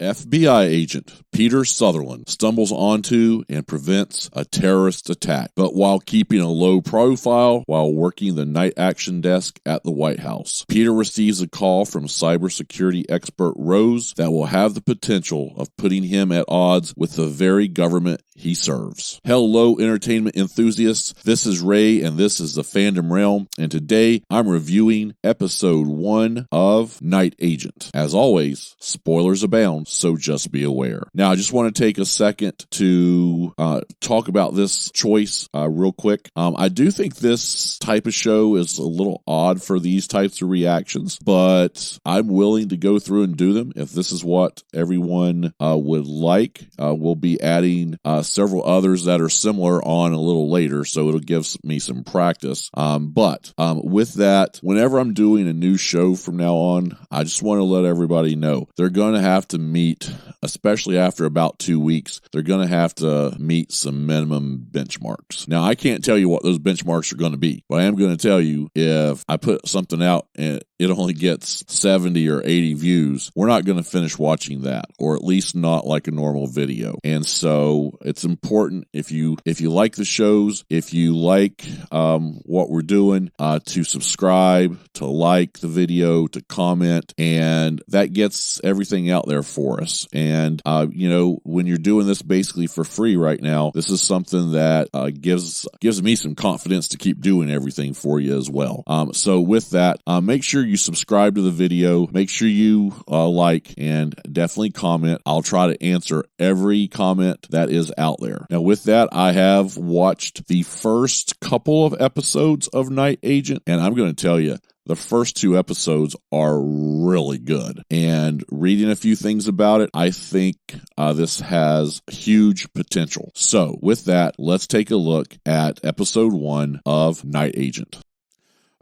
FBI agent Peter Sutherland stumbles onto and prevents a terrorist attack, but while keeping a low profile while working the night action desk at the White House. Peter receives a call from cybersecurity expert Rose that will have the potential of putting him at odds with the very government he serves. Hello, entertainment enthusiasts. This is Ray, and this is the Fandom Realm, and today I'm reviewing episode 1 of Night Agent. As always, spoilers abound, so just be aware. Now, I just want to take a second to talk about this choice real quick. I do think this type of show is a little odd for these types of reactions, but I'm willing to go through and do them if this is what everyone would like. We'll be adding several others that are similar on a little later, so it'll give me some practice. But with that, whenever I'm doing a new show from now on, I just want to let everybody know they're going to have to meet, especially after about 2 weeks, they're going to have to meet some minimum benchmarks. Now, I can't tell you what those benchmarks are going to be, but I am going to tell you if I put something out and it only gets 70 or 80 views, we're not going to finish watching that, or at least not like a normal video. And so it's important if you like the shows, if you like what we're doing, to subscribe, to like the video, to comment, and that gets everything out there for us. And when you're doing this basically for free right now, this is something that gives me some confidence to keep doing everything for you as well. So with that, make sure you subscribe to the video, make sure you like, and definitely comment. I'll try to answer every comment that is out there. Now with that, I have watched the first couple of episodes of Night Agent, and I'm going to tell you, the first 2 episodes are really good. And reading a few things about it, I think this has huge potential. So with that, let's take a look at episode 1 of Night Agent.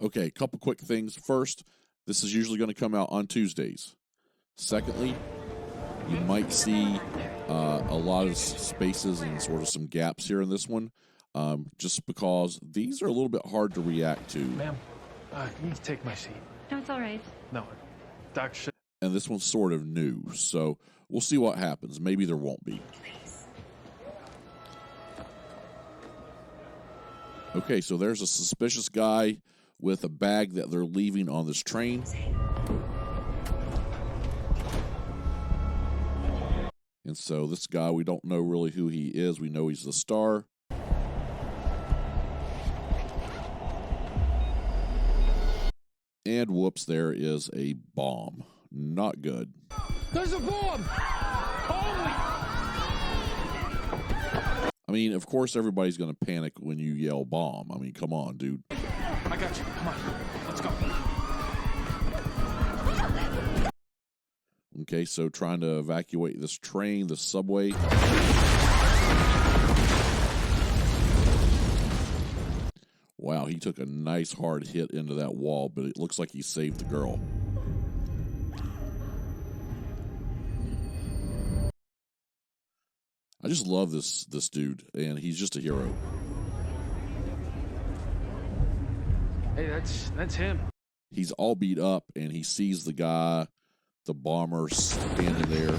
Okay, a couple quick things. First, this is usually going to come out on Tuesdays. Secondly, you might see a lot of spaces and sort of some gaps here in this one, just because these are a little bit hard to react to. Ma'am, you need to take my seat. No, it's all right. No, Doc should. And this one's sort of new, so we'll see what happens. Maybe there won't be. Okay, so there's a suspicious guy with a bag that they're leaving on this train. And so this guy, we don't know really who he is. We know he's the star. And whoops, there is a bomb. Not good. There's a bomb! Call me! I mean, of course everybody's going to panic when you yell bomb. I mean, come on, dude. I got you. Come on. Let's go. Okay, so trying to evacuate this train, the subway. Wow, he took a nice hard hit into that wall, but it looks like he saved the girl. I just love this dude, and he's just a hero. Hey, that's him. He's all beat up, and he sees the guy, the bomber, standing there.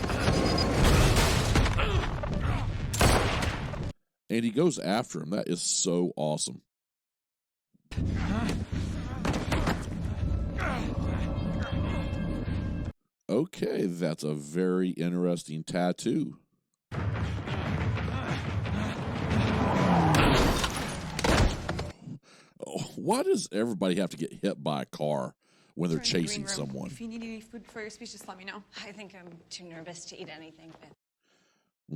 And he goes after him. That is so awesome. Okay, that's a very interesting tattoo. Oh, why does everybody have to get hit by a car when they're chasing someone? If you need any food for your speech, just let me know. I think I'm too nervous to eat anything. But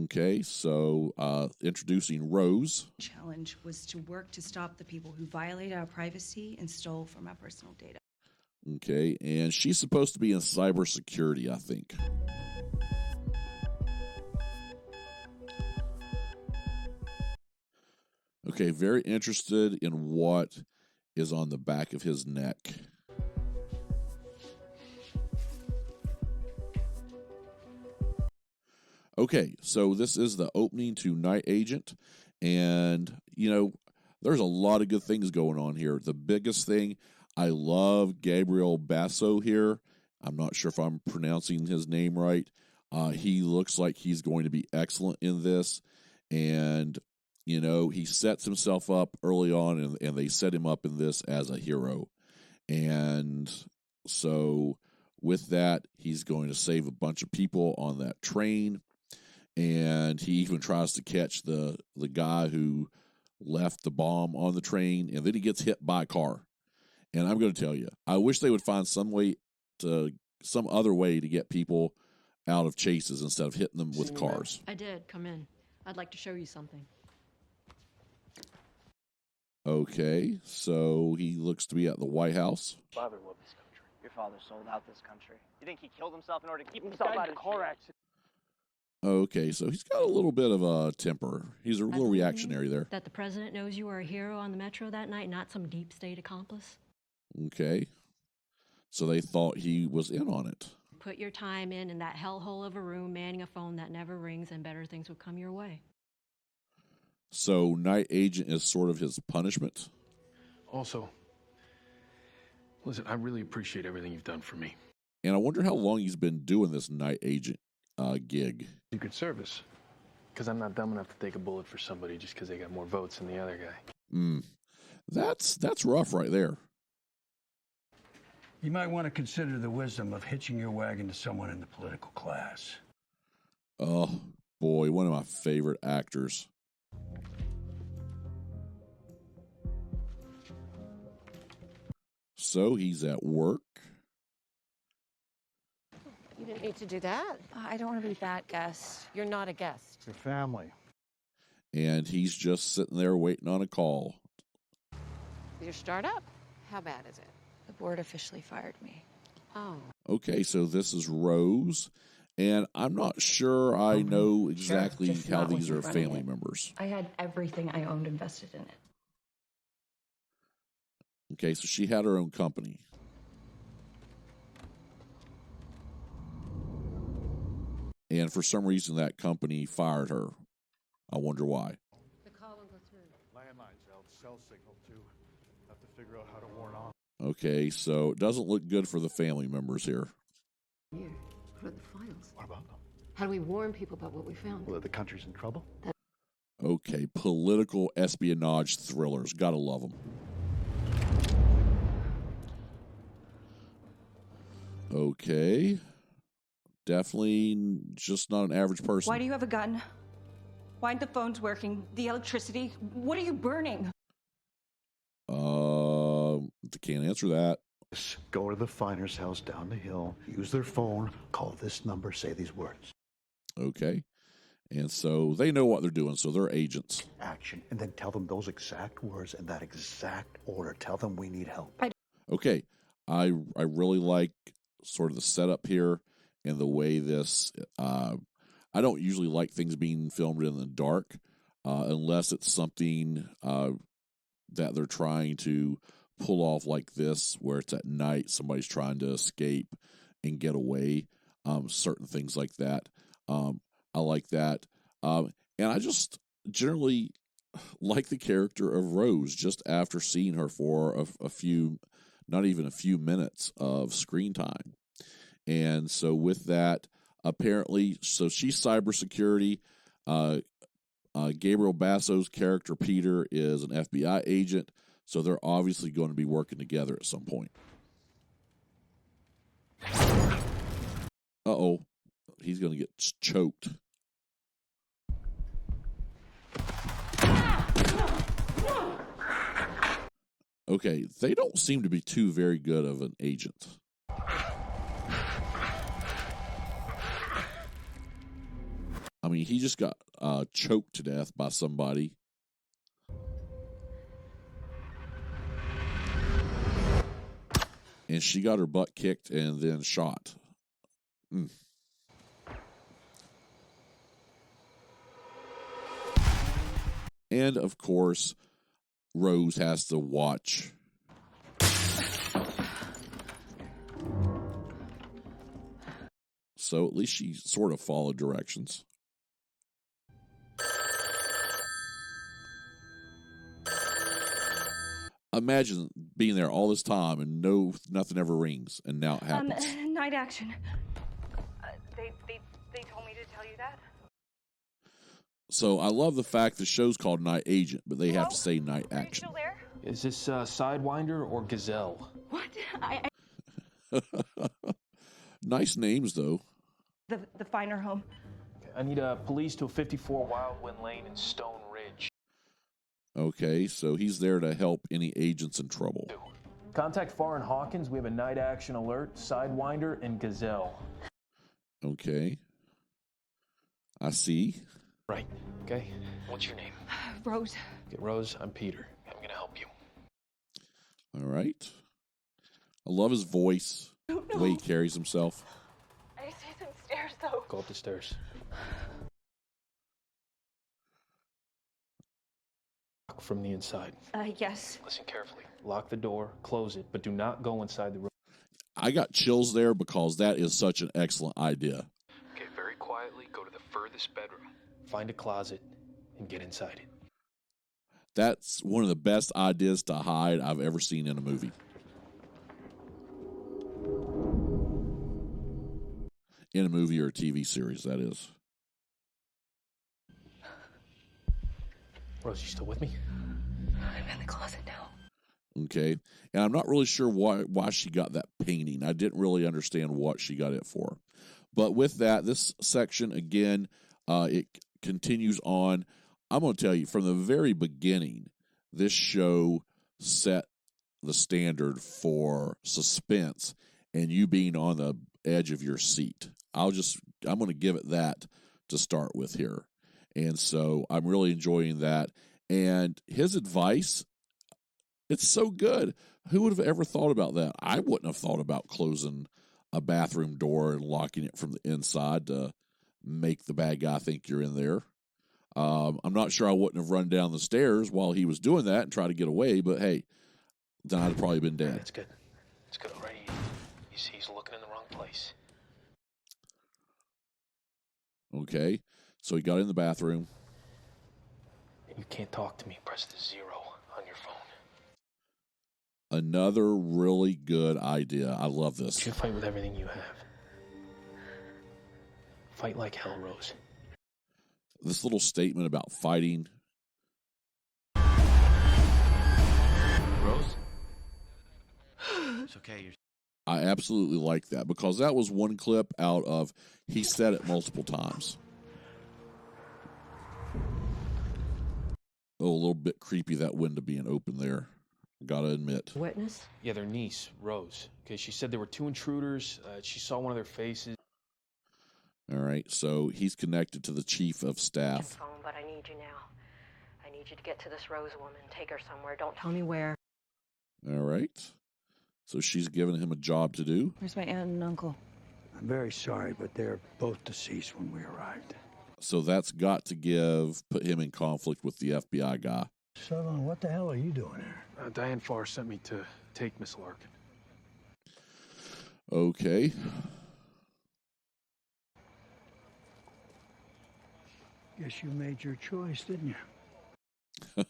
Okay, so introducing Rose. Challenge was to work to stop the people who violated our privacy and stole from our personal data. Okay, and she's supposed to be in cybersecurity, I think. Okay, very interested in what is on the back of his neck. Okay, so this is the opening to Night Agent, and, you know, there's a lot of good things going on here. The biggest thing, I love Gabriel Basso here. I'm not sure if I'm pronouncing his name right. He looks like he's going to be excellent in this. And, you know, he sets himself up early on, and they set him up in this as a hero. And so with that, he's going to save a bunch of people on that train. And he even tries to catch the guy who left the bomb on the train, and then he gets hit by a car. And I'm going to tell you, I wish they would find some other way to get people out of chases instead of hitting them with cars. I did. Come in. I'd like to show you something. Okay, so he looks to be at the White House. Father loved this country. Your father sold out this country. You think he killed himself in order to keep himself out of car accident. Okay, so he's got a little bit of a temper. He's a little reactionary there. That the president knows you were a hero on the metro that night, not some deep state accomplice. Okay, so they thought he was in on it. Put your time in that hellhole of a room, manning a phone that never rings, and better things will come your way. So night agent is sort of his punishment. Also, listen, I really appreciate everything you've done for me. And I wonder how long he's been doing this night agent gig. Secret Service. Because I'm not dumb enough to take a bullet for somebody just because they got more votes than the other guy. That's rough right there. You might want to consider the wisdom of hitching your wagon to someone in the political class. Oh, boy, one of my favorite actors. So he's at work. You didn't need to do that. I don't want to be that guest. You're not a guest. Your family. And he's just sitting there waiting on a call. Your startup? How bad is it? The board officially fired me. Oh. Okay, so this is Rose. And I'm not sure I know exactly Just how not when these you're are running family it. members. I had everything I owned invested in it. Okay, so she had her own company. And for some reason, that company fired her. I wonder why. The call won't go through. Landlines out, cell signal too. Have to figure out how to warn off. Okay, so it doesn't look good for the family members here. Here. What are the files? What about them? How do we warn people about what we found? Well, the country's in trouble. Okay, political espionage thrillers. Gotta love them. Okay. Definitely just not an average person. Why do you have a gun? Why aren't the phones working? The electricity? What are you burning? Can't answer that. Go to the finer's house down the hill, use their phone, call this number, say these words. Okay. And so they know what they're doing, so they're agents. Action, and then tell them those exact words in that exact order. Tell them we need help. Okay. I really like sort of the setup here and the way this I don't usually like things being filmed in the dark unless it's something that they're trying to pull off like this, where it's at night, somebody's trying to escape and get away, certain things like that. I like that. And I just generally like the character of Rose just after seeing her for a few, not even a few minutes of screen time. And so with that, apparently, so she's cybersecurity. Gabriel Basso's character, Peter, is an FBI agent. So they're obviously going to be working together at some point. Uh-oh. He's going to get choked. Okay, they don't seem to be too very good of an agent. I mean, he just got choked to death by somebody. And she got her butt kicked and then shot. And, of course, Rose has to watch. So at least she sort of followed directions. Imagine being there all this time and nothing ever rings, and now it happens. Night action. They told me to tell you that. So I love the fact the show's called Night Agent, but they have to say Night Are you Action. still there? Is this Sidewinder or Gazelle? What? Nice names, though. The Finer home. I need police to 54 Wildwind Lane in Stone Ridge. Okay, so he's there to help any agents in trouble. Contact Farr and Hawkins. We have a night action alert, Sidewinder, and Gazelle. Okay. I see. Right. Okay. What's your name? Rose. Okay, Rose, I'm Peter. I'm gonna help you. All right. I love his voice, the way he carries himself. I see some stairs, though. Go up the stairs. Lock from the inside. Yes. Listen carefully. Lock the door, close it, but do not go inside the room. I got chills there because that is such an excellent idea. Okay, very quietly go to the furthest bedroom. Find a closet and get inside it. That's one of the best ideas to hide I've ever seen in a movie. In a movie or a TV series, that is. Rose, you still with me? I'm in the closet now. Okay. And I'm not really sure why she got that painting. I didn't really understand what she got it for. But with that, this section, again, it continues on. I'm going to tell you, from the very beginning, this show set the standard for suspense and you being on the edge of your seat. I'm going to give it that to start with here. And so I'm really enjoying that. And his advice, it's so good. Who would have ever thought about that? I wouldn't have thought about closing a bathroom door and locking it from the inside to make the bad guy think you're in there. I'm not sure I wouldn't have run down the stairs while he was doing that and tried to get away, but hey, then I'd have probably been dead. It's good. It's good already. You see, he's looking in the wrong place. Okay, so he got in the bathroom. You can't talk to me. Press the 0 on your phone. Another really good idea. I love this. You should fight with everything you have. Fight like hell, Rose. This little statement about fighting. Rose? It's okay. I absolutely like that because that was one clip out of, he said it multiple times. Oh, a little bit creepy, that window being open there. Gotta admit. Witness? Yeah, their niece, Rose. Okay, she said there were 2 intruders. She saw one of their faces. All right, so he's connected to the chief of staff. Phone, but I need you now. I need you to get to this Rose woman. Take her somewhere. Don't tell me where. All right. So she's given him a job to do. Where's my aunt and uncle? I'm very sorry, but they're both deceased when we arrived. So that's got to put him in conflict with the FBI guy. Sutherland, what the hell are you doing here? Diane Farr sent me to take Miss Larkin. Okay. Guess you made your choice, didn't you?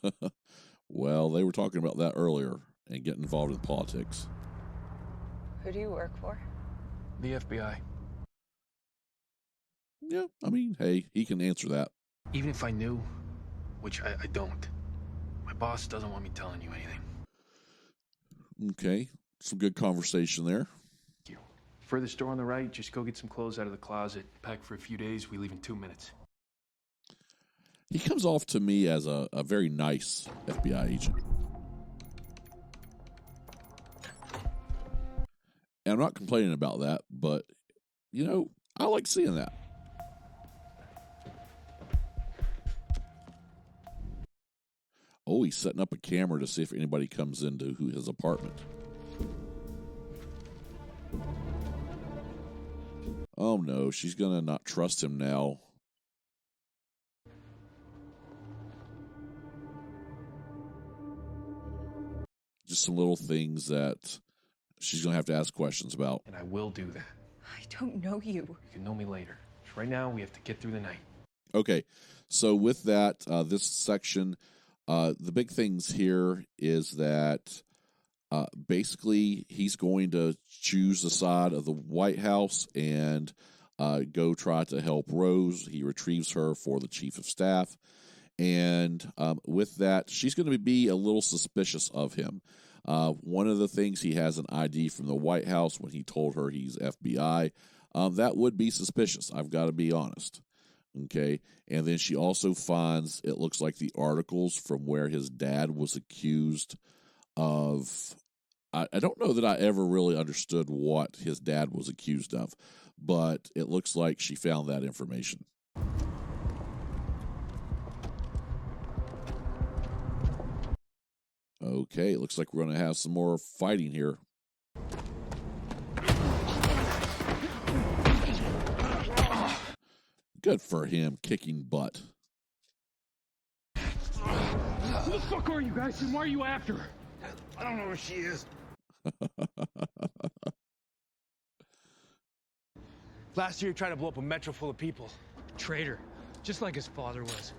Well, they were talking about that earlier and getting involved in politics. Who do you work for? The FBI. Yeah, I mean, hey, he can answer that. Even if I knew, which I don't, my boss doesn't want me telling you anything. Okay, some good conversation there. Thank you. Furthest door on the right, just go get some clothes out of the closet. Pack for a few days, we leave in 2 minutes. He comes off to me as a very nice FBI agent. And I'm not complaining about that, but, you know, I like seeing that. Oh, he's setting up a camera to see if anybody comes into his apartment. Oh, no, she's going to not trust him now. Just some little things that she's going to have to ask questions about. And I will do that. I don't know you. You can know me later. Right now, we have to get through the night. Okay, so with that, this section, the big things here is that basically he's going to choose the side of the White House, and go try to help Rose. He retrieves her for the chief of staff. And with that, she's going to be a little suspicious of him. One of the things, he has an ID from the White House when he told her he's FBI. That would be suspicious. I've got to be honest. Okay. And then she also finds, it looks like, the articles from where his dad was accused of. I don't know that I ever really understood what his dad was accused of, but it looks like she found that information. Okay, it looks like we're going to have some more fighting here. Good for him, kicking butt. Who the fuck are you guys, and why are you after her? I don't know where she is. Last year, he tried to blow up a metro full of people. Traitor, just like his father was.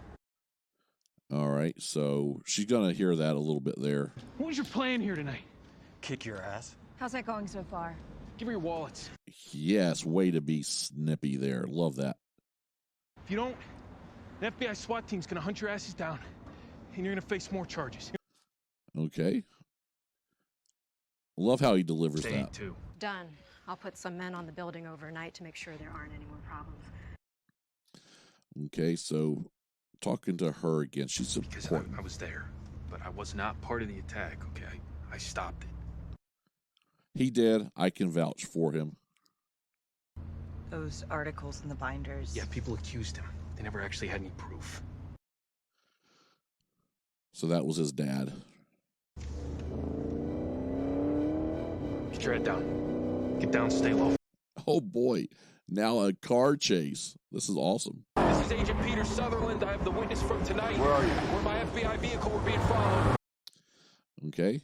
All right, so she's going to hear that a little bit there. What was your plan here tonight? Kick your ass. How's that going so far? Give me your wallets. Yes, way to be snippy there. Love that. If you don't, the FBI SWAT team's gonna hunt your asses down, and you're gonna face more charges. Okay. Love how he delivers Stay that. too. Done. I'll put some men on the building overnight to make sure there aren't any more problems. Okay, so talking to her again, she's Because important. I was there, but I was not part of the attack, okay? I stopped it. He did. I can vouch for him. Those articles in the binders. Yeah, people accused him. They never actually had any proof. So that was his dad. Get your head down. Get down, stay low. Oh boy, now a car chase. This is awesome. This is Agent Peter Sutherland. I have the witness from tonight. Where are you? Where my FBI vehicle were being followed. Okay.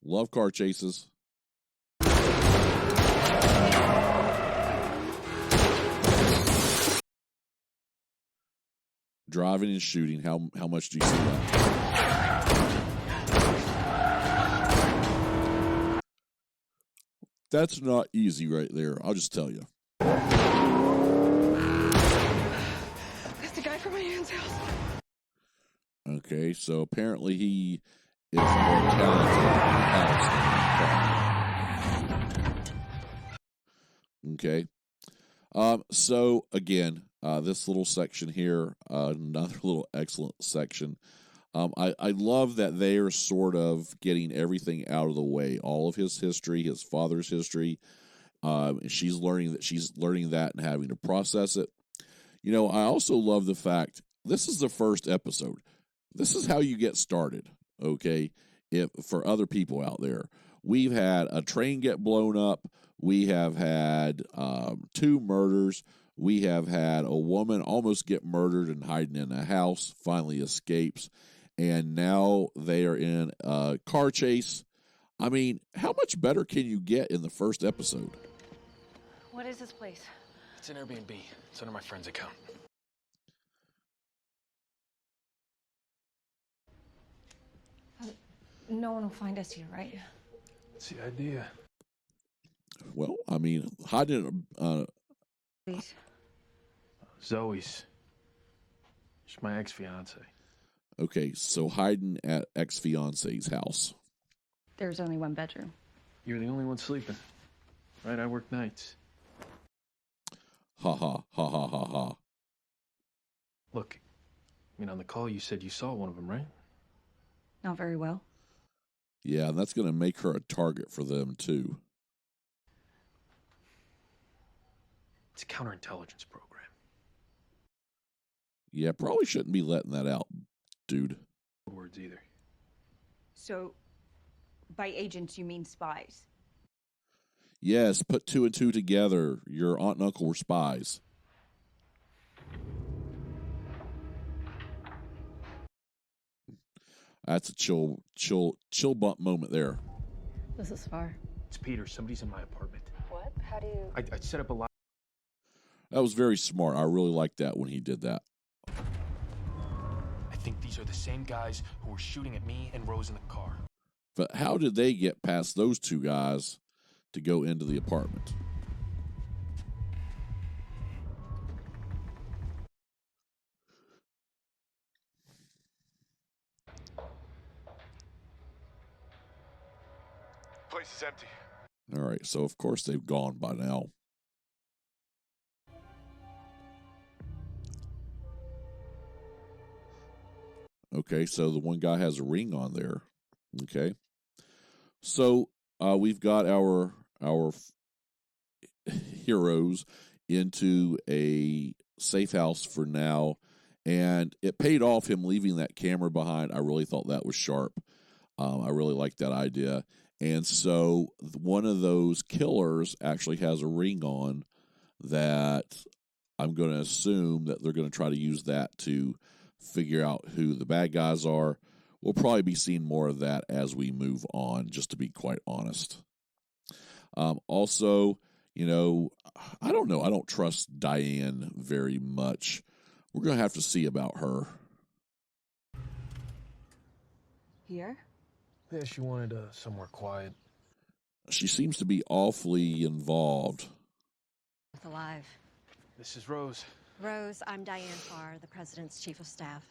Love car chases. Driving and shooting. How much do you see that? That's not easy right there. I'll just tell you. That's the guy from my aunt's house. Okay, so apparently he is more talented in the house. Okay. So again, this little section here, another little excellent section. I love that they are sort of getting everything out of the way, all of his history, his father's history. She's learning that and having to process it. You know, I also love the fact this is the first episode. This is how you get started. Okay, if for other people out there, we've had a train get blown up. We have had 2 murders. We have had a woman almost get murdered and hiding in a house, finally escapes. And now they are in a car chase. I mean, how much better can you get in the first episode? What is this place? It's an Airbnb. It's under my friend's account. No one will find us here, right? That's the idea. Well, I mean, hiding Please. Zoe's. She's my ex-fiance. okay, so hiding at ex-fiance's house. There's only one bedroom. You're the only one sleeping. Right, I work nights. Ha ha ha ha ha ha. Look, I mean, on the call you said you saw one of them, right? Not very well. Yeah, and that's going to make her a target for them too. It's a counterintelligence program. Yeah, probably shouldn't be letting that out, dude. Words either. So, by agents, you mean spies? Yes, put 2 and 2 together. Your aunt and uncle were spies. That's a chill bump moment there. This is far. It's Peter. Somebody's in my apartment. What? How do you... I set up a lot. That was very smart. I really liked that when he did that. I think these are the same guys who were shooting at me and Rose in the car. But how did they get past those 2 guys to go into the apartment? It's empty. All right, so of course they've gone by now. Okay, so the one guy has a ring on there. Okay, so we've got our heroes into a safe house for now, and it paid off him leaving that camera behind. I really thought that was sharp. I really liked that idea. And so one of those killers actually has a ring on that I'm going to assume that they're going to try to use that to figure out who the bad guys are. We'll probably be seeing more of that as we move on, just to be quite honest. Also, you know, I don't know. I don't trust Diane very much. We're going to have to see about her. Here? Yeah, she wanted somewhere quiet. She seems to be awfully involved. Alive. This is Rose. Rose, I'm Diane Farr, the president's chief of staff.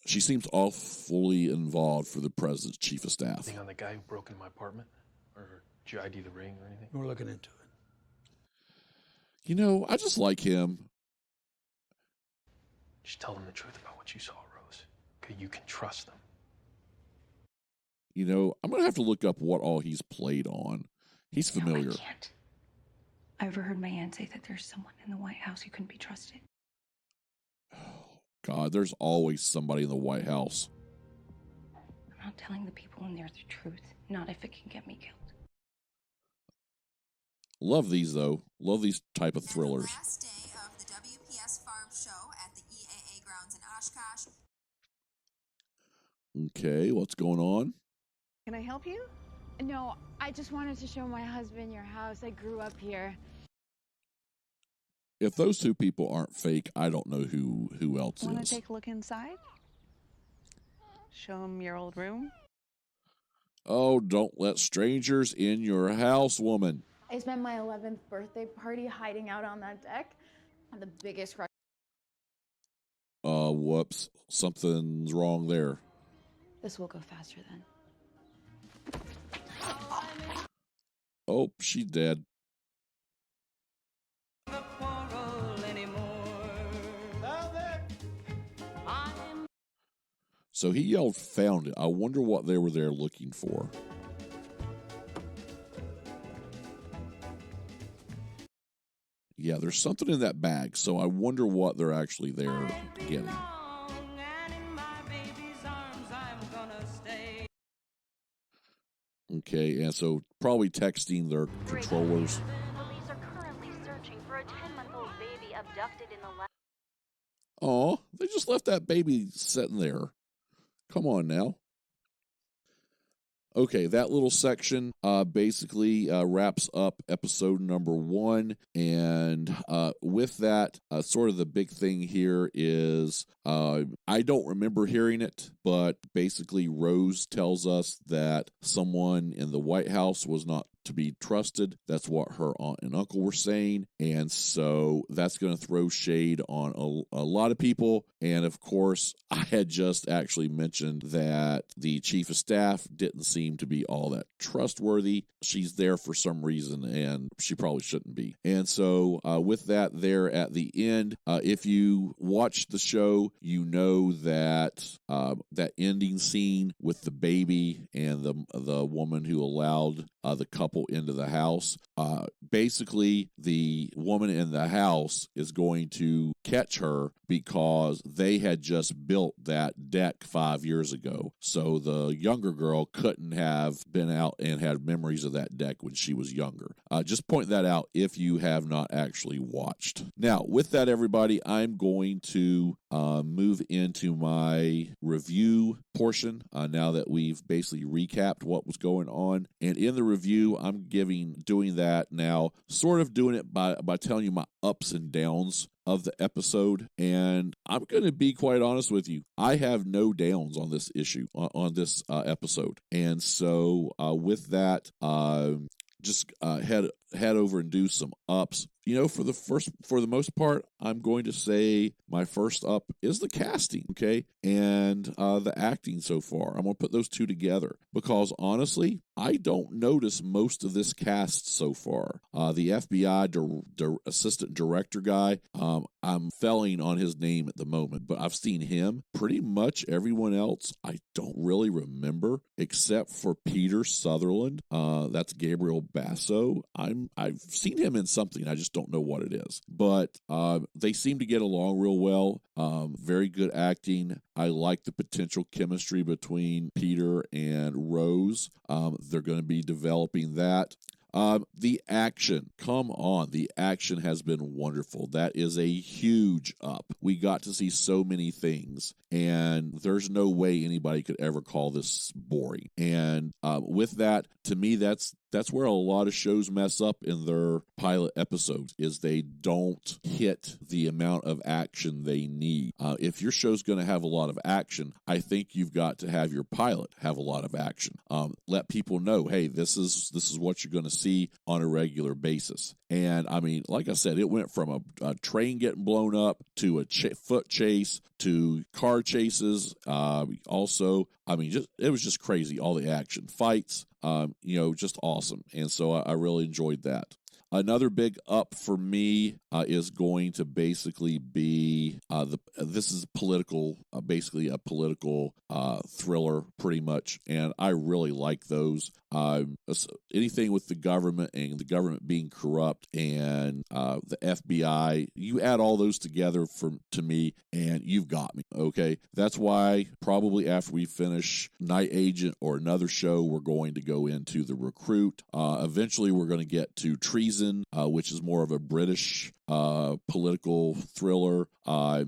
She seems awfully involved for the president's chief of staff. Anything on the guy who broke into my apartment? Or did you ID the ring or anything? We're looking into it. You know, I just like him. Just tell them the truth about what you saw, Rose. Okay, you can trust them. You know, I'm going to have to look up what all he's played on. He's familiar. No, I can't. I overheard my aunt say that there's someone in the White House who couldn't be trusted. God, there's always somebody in the White House. I'm not telling the people in there the truth, not if it can get me killed. Love these, though. Love these type of thrillers. Last day of the WPS Farm Show at the EAA grounds in Oshkosh. Okay, what's going on? Can I help you? No, I just wanted to show my husband your house. I grew up here. If those two people aren't fake, I don't know who else Want is. to take a look inside? Show him your old room? Oh, don't let strangers in your house, woman. I spent my 11th birthday party hiding out on that deck. The biggest crush. Whoops. Something's wrong there. This will go faster then. Oh, she's dead. So he yelled, "Found it." I wonder what they were there looking for. Yeah, there's something in that bag, so I wonder what they're actually there getting. Okay, and so probably texting their controllers. Police are currently searching for a 10-month-old baby abducted in the lab. Oh, they just left that baby sitting there. Come on now. Okay, that little section basically wraps up episode number 1. And with that, sort of the big thing here is I don't remember hearing it, but basically Rose tells us that someone in the White House was not to be trusted. That's what her aunt and uncle were saying. And so that's going to throw shade on a lot of people. And of course, I had just actually mentioned that the chief of staff didn't seem to be all that trustworthy. She's there for some reason, and she probably shouldn't be. And so with that there at the end, if you watch the show, you know that that ending scene with the baby and the woman who allowed the couple into the house, basically the woman in the house is going to catch her because they had just built that deck 5 years ago. So the younger girl couldn't have been out and had memories of that deck when she was younger. Just point that out if you have not actually watched. Now, with that, everybody, I'm going to move into my review portion now that we've basically recapped what was going on. And in the review, I'm doing that now, sort of doing it by telling you my ups and downs of the episode. And I'm going to be quite honest with you. I have no downs on this issue, on this episode. And so with that, just head over and do some ups. for the most part, I'm going to say my first up is the casting, okay, and the acting so far. I'm going to put those two together because honestly, I don't notice most of this cast so far. The FBI assistant director guy, I'm failing on his name at the moment, but I've seen him. Pretty much everyone else, I don't really remember except for Peter Sutherland. That's Gabriel Basso. I've seen him in something. I just don't know what it is. But they seem to get along real well. Very good acting. I like the potential chemistry between Peter and Rose. They're going to be developing that. The action, come on, the action has been wonderful. That is a huge up. We got to see so many things, and there's no way anybody could ever call this boring. And with that, to me, that's where a lot of shows mess up in their pilot episodes, is they don't hit the amount of action they need. If your show's going to have a lot of action, I think you've got to have your pilot have a lot of action. Let people know, hey, this is what you're going to see on a regular basis. And I mean, like I said, it went from a train getting blown up to a foot chase to car chases. Also, I mean, it was just crazy. All the action, fights, just awesome. And so I really enjoyed that. Another big up for me is going to basically be this is political, basically a political thriller, pretty much, and I really like those. Anything with the government and the government being corrupt and the FBI, you add all those together to me, and you've got me. Okay, that's why probably after we finish Night Agent or another show, we're going to go into The Recruit. Eventually, we're going to get to Treason, which is more of a British political thriller. I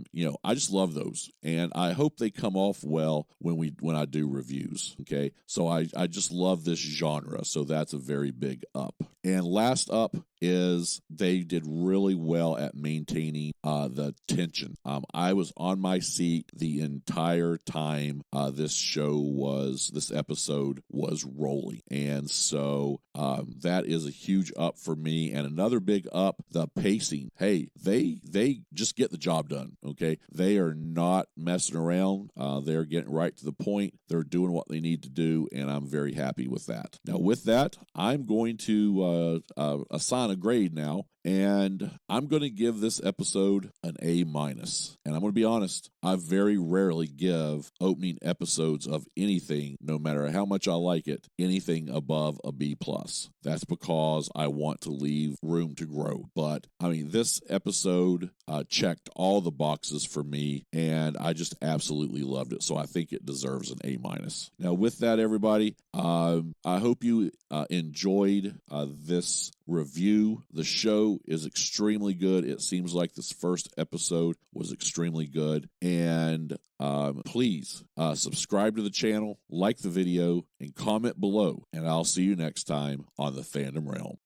just love those, and I hope they come off well when I do reviews. Okay, so I just love this genre, so that's a very big up. And last up is they did really well at maintaining the tension. I was on my seat the entire time this episode was rolling, and so that is a huge up for me. And another big up, the pacing. Hey, they just get the job done. Okay, they are not messing around. They're getting right to the point. They're doing what they need to do, and I'm very happy with that. Now, with that, I'm going to assign a grade now, and I'm going to give this episode an A-. And I'm going to be honest, I very rarely give opening episodes of anything, no matter how much I like it, anything above a B+. That's because I want to leave room to grow. But, I mean, this episode checked all the boxes for me, and I just absolutely loved it. So I think it deserves an A-. Now, with that, everybody, I hope you enjoyed this review. The show is extremely good. It seems like this first episode was extremely good. And please subscribe to the channel, like the video, and comment below. And I'll see you next time on the Fandom Realm.